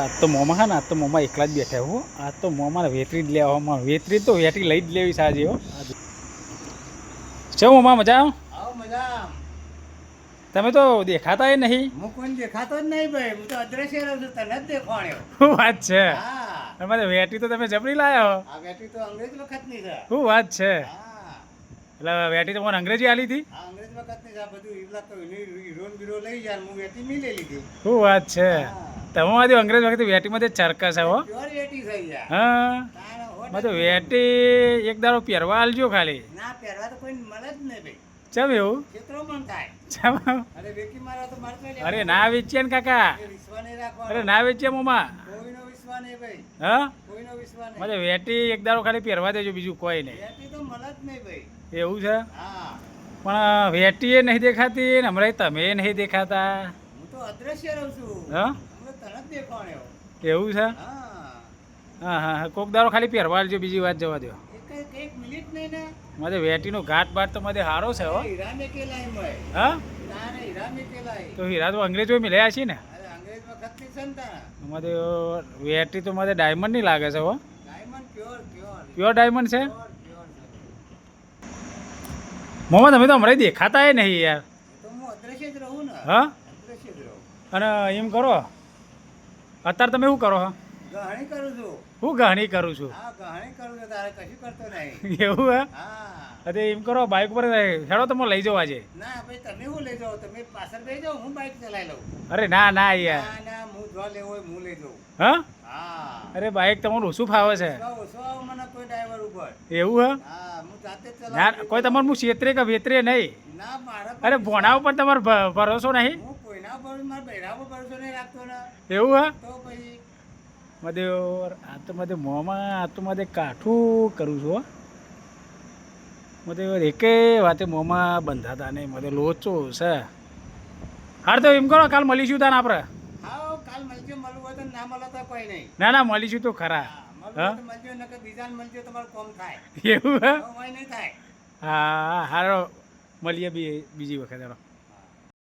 આજ તો મોમાં હા ને આજ તો મોમાં એકલા જ બેઠા હો. આજ તો મોમાં વેતરી જ લેવામાં વેતરી તો વેટરી લઈ જ લેવી સાજી હો. છે મોમાં મજા મજા. તમે તો દેખાતા એ નહીં. હું કોઈ દેખાતો જ નહીં ભાઈ, હું તો અદ્રશ્ય રહું છું, તને જ દેખાણ્યો. શું વાત છે? હા, તમારે વેટરી તો તમે જબરી લાયા હો. આ બેટરી તો અંગ્રેજ વખતની છે. શું વાત છે? હા, એટલે વેટરી તો મને અંગ્રેજી આલી હતી. આ અંગ્રેજ વખતની છે. આ બધું ઈવલા તો હીરો બીરો લઈ જાય, હું વેટી મી લઈ લીધી. શું વાત છે? હા, તમારી અંગ્રેજ વખતે વેટીમાં ચરકા છે હો. પ્યોર વેટી થઈ ગયા. હા, તાણે હો મેં તો ટકા વેટી એક દાડો પહેરવા આલજો ખાલી. ના પહેરવા તો કોઈ મળે જ નહીં ભાઈ. ચમ એવું? ચિત્રો પણ થાય. ચમ? અરે વેકી મારા તો મારતો જ અરે ના વેચીએ ને કાકા. એ વિશ્વાસ નહીં રાખવાનો. અરે ના વેચીએ મોમાં. કોઈનો વિશ્વાસ નહીં ભાઈ, હા, કોઈનો વિશ્વાસ નહીં. મને વેટી એક દાડો ખાલી પહેરવા દેજો, બીજું કોઈ નહીં. વેટી તો મળે જ નહીં ભાઈ. એવું છે? હા, પણ વેટી એ નહીં દેખાતી ને હમણાં તમે નહીં દેખાતા. હું તો અદ્રશ્ય રહું છું. હા, હું તને જ દેખાણ્યો. એવું છે? હા, હા હા હા, કોક દાડો ખાલી પહેરવા આલજો, બીજી વાત જવા દો. એક મિનિટ નહીં ને. મારે વેટીનો ઘાટ બાટ તો મને સારો છે હો. હીરા મેં કેલાય મય. હા, તારે હીરા મેં કેલાય. તો હીરા તો અંગ્રેજો મિલ્યા છે ને. અરે અંગ્રેજ વખતની છે ને તારા. અમારે વેટી તો મારે ડાયમંડ ની લાગે છે હો. Diamond pure pure pure diamond છે. પ્યોર પ્યોર છે. મોમાં તમે તો હમણાં દેખાતા એ નહીં યાર. તો હું અદ્રશ્ય જ રહું ને. હા, અદ્રશ્ય જ રહું. અને એમ કરો અત્યારે તમે શું કરો? ગહણી કરું છું. હું ગહણી કરું છું. હા, ગહણી કરું છું, તારે કશું કરતો નહીં. એવું હે? હા, અરે એમ કરો બાઇક પર હેડો તમે લઈ જાઓ આજે. ના ભાઈ તમે હું લઈ જાઓ, તમે પાછળ બેસી જાઓ, હું બાઇક ચલાવી લઉં. અરે ના ના યાર. ના ના, હું જો લેવો હોય હું લઈ જાઉં. હા, હા, અરે બાઇક તમારું ઓછું ફાવે છે. ઓછો આવો મને કોઈ ડ્રાઈવર ઉપર. એવું હે? હા, હું જાતે જ ના ચલાવું. કોઈ તમારે હું છેતરે કે વેતરે નહીં. ના મારા પર અરે ભોણા ઉપર તમારો ભરોસો નહીં. હું કોઈના પર મારા બૈરા પર ભરોસો નહીં રાખતો ને. એવું હે? તો પછી મધે આ તો મધે મોંમાં આ તો મધે કાઠું કરું છું હો. મધે એકે વાતે મોંમાં બંધાતા નહીં, મધે લોચો છે. હાર તો એમ કરો કાલ મળીશું તાને આપણે. હા, કાલ મળજો, મળવું હોય તો ના મળો તો કોઈ નહીં. ના ના મળીશું તો ખરા. હા, મળવું હોય તો મળજો, નકર બીજાને મળજો, તમારું કોમ થાય. એવું હે? તો કોઈ નહીં થાય. હા હારો મળીએ બીજી વખત.